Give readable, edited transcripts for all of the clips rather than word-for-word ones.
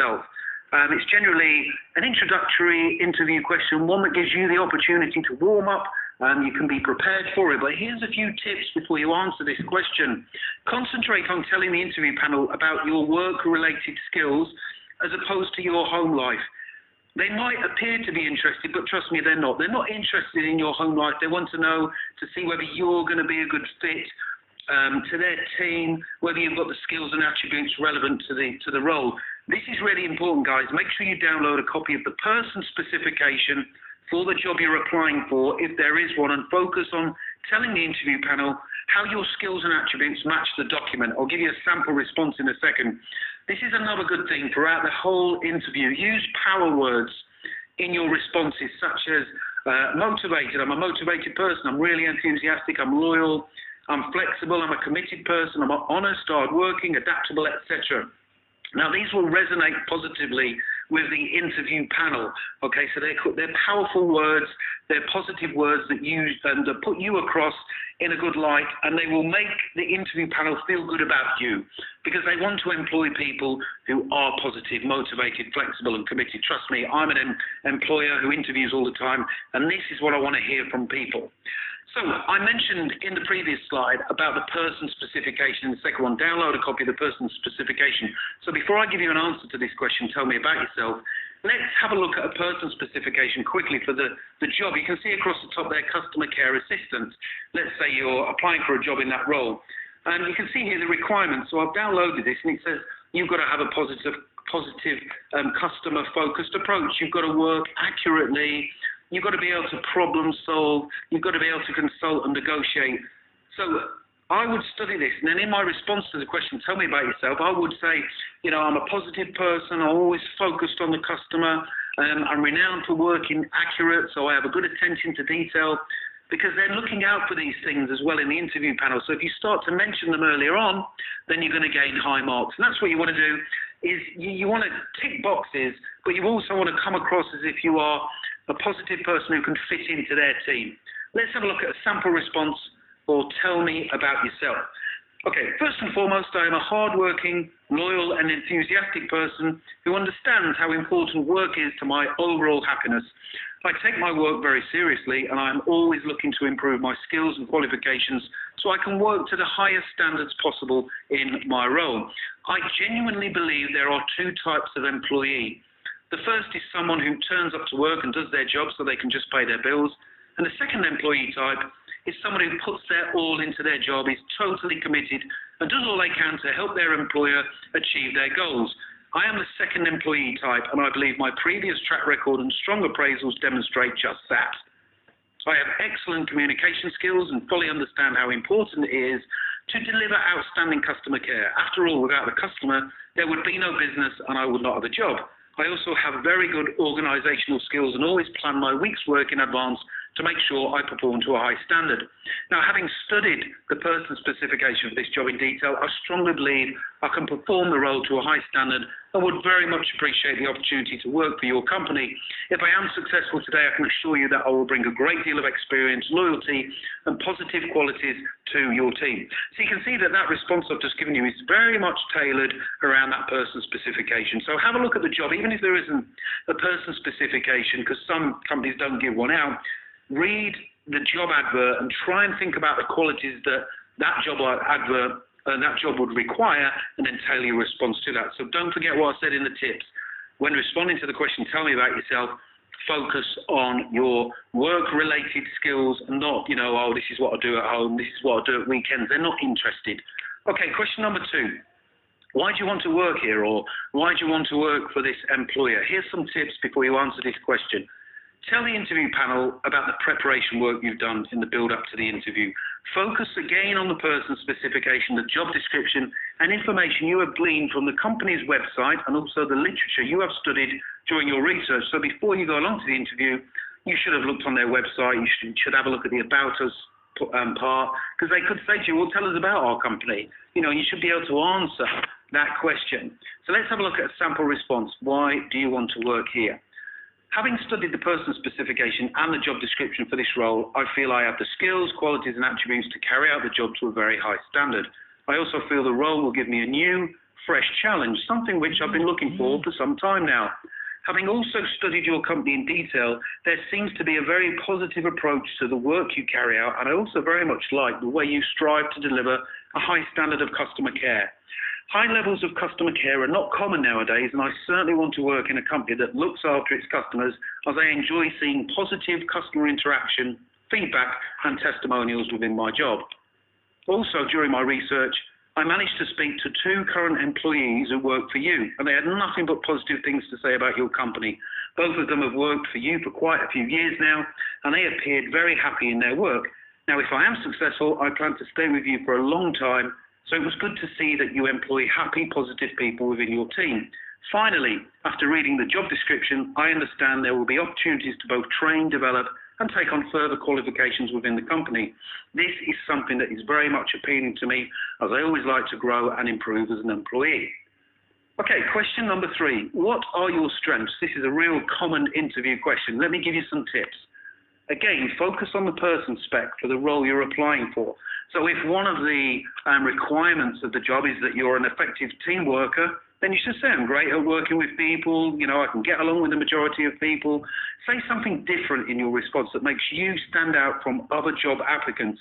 yourself. It's generally an introductory interview question, one that gives you the opportunity to warm up. You can be prepared for it, but here's a few tips before you answer this question. Concentrate on telling the interview panel about your work-related skills as opposed to your home life. They might appear to be interested, but trust me, they're not. They're not interested in your home life. They want to know to see whether you're going to be a good fit to their team, whether you've got the skills and attributes relevant to the role. This is really important, guys. Make sure you download a copy of the person specification for the job you're applying for, if there is one, and focus on telling the interview panel how your skills and attributes match the document. I'll give you a sample response in a second. This is another good thing throughout the whole interview. Use power words in your responses, such as motivated. I'm a motivated person. I'm really enthusiastic. I'm loyal. I'm flexible. I'm a committed person. I'm honest, hardworking, adaptable, etc. Now, these will resonate positively with the interview panel. Okay, so they're powerful words, they're positive words that put you across in a good light, and they will make the interview panel feel good about you because they want to employ people who are positive, motivated, flexible, and committed. Trust me, I'm an employer who interviews all the time, and this is what I want to hear from people. So I mentioned in the previous slide about the person specification. The second one, download a copy of the person specification. So before I give you an answer to this question, tell me about yourself, let's have a look at a person specification quickly for the job. You can see across the top there, customer care assistant. Let's say you're applying for a job in that role. And you can see here the requirements. So I've downloaded this, and it says you've got to have a positive customer-focused approach. You've got to work accurately. You've got to be able to problem solve. You've got to be able to consult and negotiate. So I would study this, and then in my response to the question, tell me about yourself, I would say, I'm a positive person. I'm always focused on the customer. I'm renowned for working accurate, so I have a good attention to detail, because they're looking out for these things as well in the interview panel. So if you start to mention them earlier on, then you're going to gain high marks. And that's what you want to do, is you want to tick boxes, but you also want to come across as if you are a positive person who can fit into their team. Let's have a look at a sample response for tell me about yourself. Okay, first and foremost, I am a hardworking, loyal and enthusiastic person who understands how important work is to my overall happiness. I take my work very seriously, and I am always looking to improve my skills and qualifications so I can work to the highest standards possible in my role. I genuinely believe there are two types of employee. The first is someone who turns up to work and does their job so they can just pay their bills. And the second employee type is someone who puts their all into their job, is totally committed, and does all they can to help their employer achieve their goals. I am the second employee type, and I believe my previous track record and strong appraisals demonstrate just that. I have excellent communication skills and fully understand how important it is to deliver outstanding customer care. After all, without the customer, there would be no business and I would not have a job. I also have very good organizational skills and always plan my week's work in advance to make sure I perform to a high standard. Now, having studied the person specification for this job in detail, I strongly believe I can perform the role to a high standard and would very much appreciate the opportunity to work for your company. If I am successful today, I can assure you that I will bring a great deal of experience, loyalty, and positive qualities to your team. So you can see that response I've just given you is very much tailored around that person specification. So have a look at the job, even if there isn't a person specification, because some companies don't give one out. Read the job advert and try and think about the qualities that job advert and that job would require, and then tailor your response to that. So don't forget what I said in the tips. When responding to the question, tell me about yourself, focus on your work-related skills and not, oh, this is what I do at home, this is what I do at weekends. They're not interested. Okay, question number 2. Why do you want to work here, or why do you want to work for this employer? Here's some tips before you answer this question. Tell the interview panel about the preparation work you've done in the build-up to the interview. Focus again on the person specification, the job description, and information you have gleaned from the company's website and also the literature you have studied during your research. So before you go along to the interview, you should have looked on their website. You should have a look at the About Us part, because they could say to you, well, tell us about our company. You should be able to answer that question. So let's have a look at a sample response. Why do you want to work here? Having studied the person specification and the job description for this role, I feel I have the skills, qualities and attributes to carry out the job to a very high standard. I also feel the role will give me a new, fresh challenge, something which I've been looking for some time now. Having also studied your company in detail, there seems to be a very positive approach to the work you carry out, and I also very much like the way you strive to deliver a high standard of customer care. High levels of customer care are not common nowadays, and I certainly want to work in a company that looks after its customers, as I enjoy seeing positive customer interaction, feedback, and testimonials within my job. Also, during my research, I managed to speak to 2 current employees who work for you, and they had nothing but positive things to say about your company. Both of them have worked for you for quite a few years now, and they appeared very happy in their work. Now, if I am successful, I plan to stay with you for a long time, so it was good to see that you employ happy, positive people within your team. Finally, after reading the job description, I understand there will be opportunities to both train, develop, and take on further qualifications within the company. This is something that is very much appealing to me, as I always like to grow and improve as an employee. Okay, question number 3. What are your strengths? This is a real common interview question. Let me give you some tips. Again, focus on the person spec for the role you're applying for. So if one of the requirements of the job is that you're an effective team worker, then you should say, I'm great at working with people, I can get along with the majority of people. Say something different in your response that makes you stand out from other job applicants.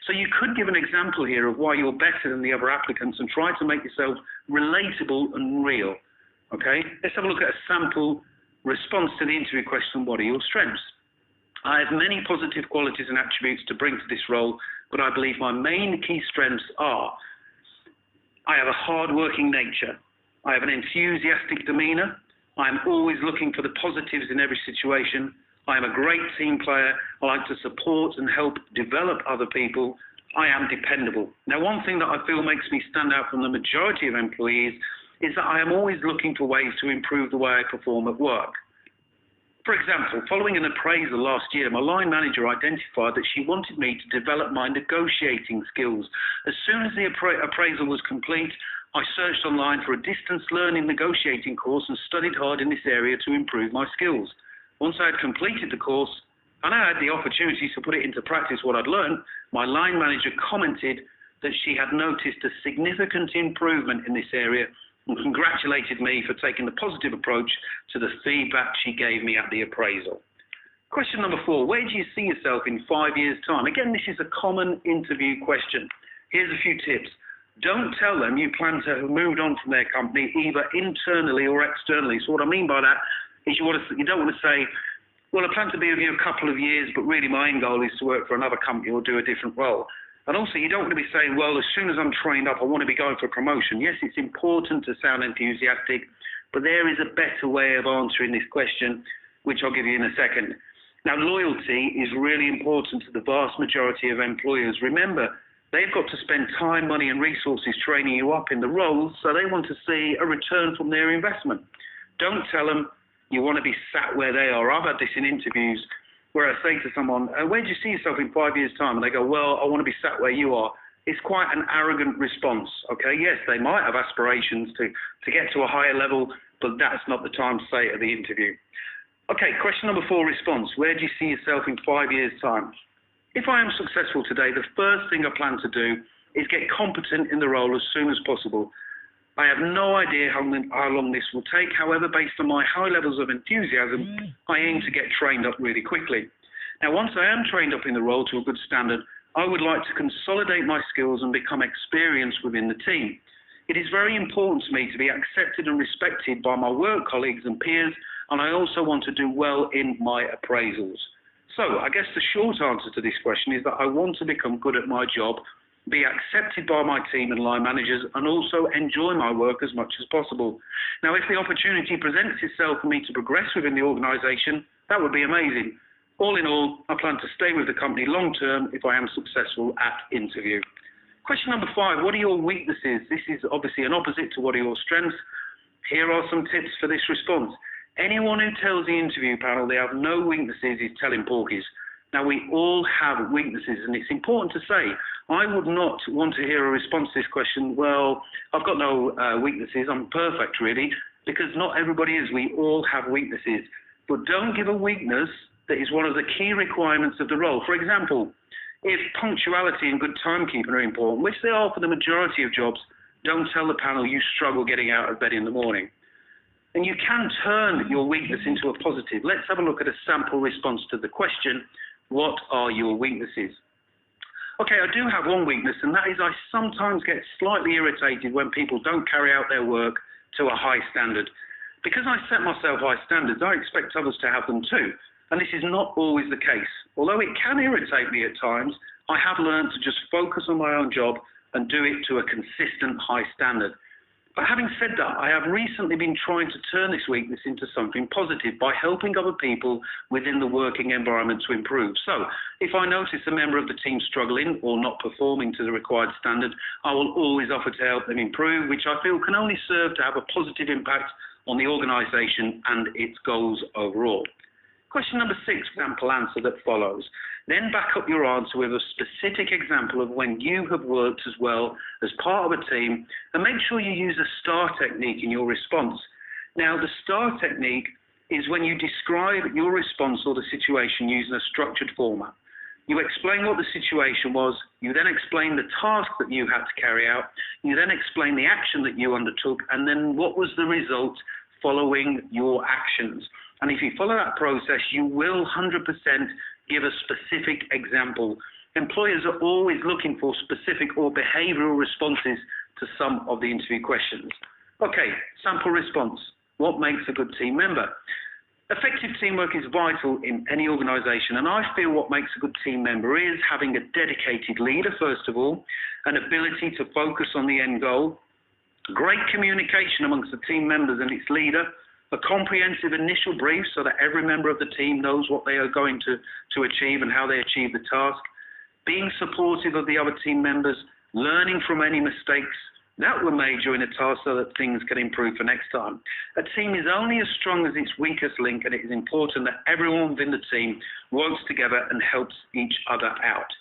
So you could give an example here of why you're better than the other applicants and try to make yourself relatable and real. Okay, let's have a look at a sample response to the interview question, what are your strengths? I have many positive qualities and attributes to bring to this role, but I believe my main key strengths are, I have a hard-working nature. I have an enthusiastic demeanour. I am always looking for the positives in every situation. I am a great team player. I like to support and help develop other people. I am dependable. Now, one thing that I feel makes me stand out from the majority of employees is that I am always looking for ways to improve the way I perform at work. For example, following an appraisal last year, my line manager identified that she wanted me to develop my negotiating skills. As soon as the appraisal was complete, I searched online for a distance learning negotiating course and studied hard in this area to improve my skills. Once I had completed the course and I had the opportunity to put it into practice what I'd learned, my line manager commented that she had noticed a significant improvement in this area and congratulated me for taking the positive approach to the feedback she gave me at the appraisal. Question number 4, where do you see yourself in 5 years' time? Again, this is a common interview question. Here's a few tips. Don't tell them you plan to have moved on from their company, either internally or externally. So what I mean by that is you don't want to say, well, I plan to be with you a couple of years, but really my end goal is to work for another company or do a different role. And also, you don't want to be saying, well, as soon as I'm trained up, I want to be going for a promotion. Yes, it's important to sound enthusiastic, but there is a better way of answering this question, which I'll give you in a second. Now, loyalty is really important to the vast majority of employers. Remember, they've got to spend time, money, and resources training you up in the roles, so they want to see a return from their investment. Don't tell them you want to be sat where they are. I've had this in interviews where I say to someone, where do you see yourself in 5 years' time? And they go, well, I want to be sat where you are. It's quite an arrogant response, okay? Yes, they might have aspirations to get to a higher level, but that's not the time to say it at the interview. Okay, question number 4 response. Where do you see yourself in 5 years' time? If I am successful today, the first thing I plan to do is get competent in the role as soon as possible. I have no idea how long this will take. However, based on my high levels of enthusiasm, I aim to get trained up really quickly. Now, once I am trained up in the role to a good standard, I would like to consolidate my skills and become experienced within the team. It is very important to me to be accepted and respected by my work colleagues and peers, and I also want to do well in my appraisals. So, I guess the short answer to this question is that I want to become good at my job, be accepted by my team and line managers, and also enjoy my work as much as possible. Now, if the opportunity presents itself for me to progress within the organisation, that would be amazing. All in all, I plan to stay with the company long term if I am successful at interview. Question number 5, what are your weaknesses? This is obviously an opposite to what are your strengths. Here are some tips for this response. Anyone who tells the interview panel they have no weaknesses is telling porkies. Now, we all have weaknesses, and it's important to say, I would not want to hear a response to this question, well, I've got no weaknesses, I'm perfect, really, because not everybody is. We all have weaknesses. But don't give a weakness that is one of the key requirements of the role. For example, if punctuality and good timekeeping are important, which they are for the majority of jobs, Don't tell the panel you struggle getting out of bed in the morning. And you can turn your weakness into a positive. Let's have a look at a sample response to the question, what are your weaknesses? Okay, I do have one weakness, and that is I sometimes get slightly irritated when people don't carry out their work to a high standard. Because I set myself high standards, I expect others to have them too. And this is not always the case. Although it can irritate me at times, I have learned to just focus on my own job and do it to a consistent high standard. But having said that, I have recently been trying to turn this weakness into something positive by helping other people within the working environment to improve. So, if I notice a member of the team struggling or not performing to the required standard, I will always offer to help them improve, which I feel can only serve to have a positive impact on the organisation and its goals overall. Question number 6, example answer that follows. Then back up your answer with a specific example of when you have worked as well as part of a team, and make sure you use a STAR technique in your response. Now, the STAR technique is when you describe your response or the situation using a structured format. You explain what the situation was, you then explain the task that you had to carry out, you then explain the action that you undertook, and then what was the result following your actions. And if you follow that process, you will 100% give a specific example. Employers are always looking for specific or behavioral responses to some of the interview questions. Okay, sample response. What makes a good team member? Effective teamwork is vital in any organisation, and I feel what makes a good team member is having a dedicated leader, first of all, an ability to focus on the end goal, great communication amongst the team members and its leader, a comprehensive initial brief so that every member of the team knows what they are going to achieve and how they achieve the task, being supportive of the other team members, learning from any mistakes that were made during the task so that things can improve for next time. A team is only as strong as its weakest link, and it is important that everyone within the team works together and helps each other out.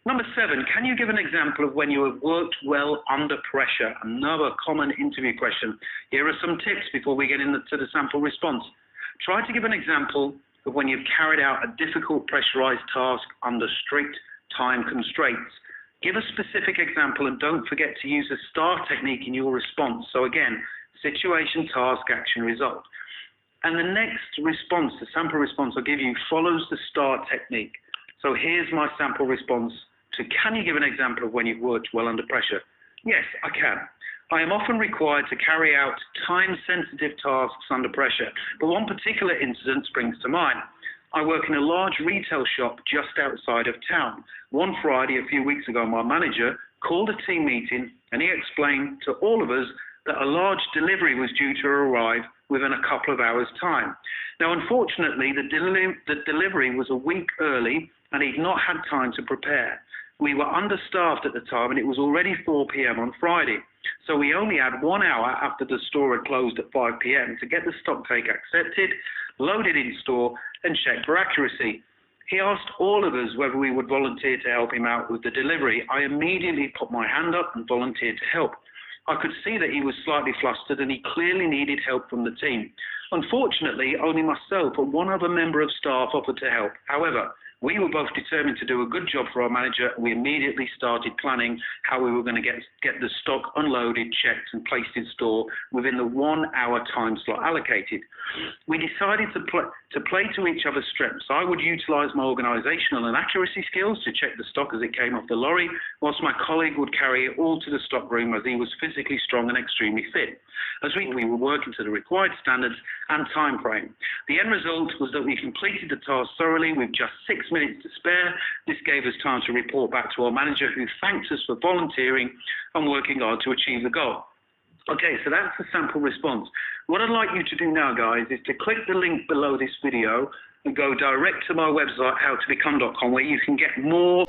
Number 7, can you give an example of when you have worked well under pressure? Another common interview question. Here are some tips before we get into the sample response. Try to give an example of when you've carried out a difficult pressurized task under strict time constraints. Give a specific example and don't forget to use a STAR technique in your response. So again, situation, task, action, result. And the next response, the sample response I'll give you, follows the STAR technique. So here's my sample response to can you give an example of when you've worked well under pressure? Yes, I can. I am often required to carry out time-sensitive tasks under pressure, but one particular incident springs to mind. I work in a large retail shop just outside of town. One Friday a few weeks ago, my manager called a team meeting and he explained to all of us that a large delivery was due to arrive within a couple of hours' time. Now, unfortunately, the delivery was a week early and he'd not had time to prepare. We were understaffed at the time and it was already 4 p.m. on Friday. So we only had 1 hour after the store had closed at 5 p.m. to get the stock take accepted, loaded in store and checked for accuracy. He asked all of us whether we would volunteer to help him out with the delivery. I immediately put my hand up and volunteered to help. I could see that he was slightly flustered and he clearly needed help from the team. Unfortunately, only myself and one other member of staff offered to help. However, we were both determined to do a good job for our manager. We immediately started planning how we were going to get the stock unloaded, checked and placed in store within the 1 hour time slot allocated. We decided to play to each other's strengths. I would utilise my organisational and accuracy skills to check the stock as it came off the lorry, whilst my colleague would carry it all to the stock room as he was physically strong and extremely fit. As we were working to the required standards and time frame. The end result was that we completed the task thoroughly with just 6 minutes to spare. This gave us time to report back to our manager, who thanked us for volunteering and working hard to achieve the goal. Okay, so that's the sample response. What I'd like you to do now, guys, is to click the link below this video and go direct to my website, howtobecome.com, where you can get more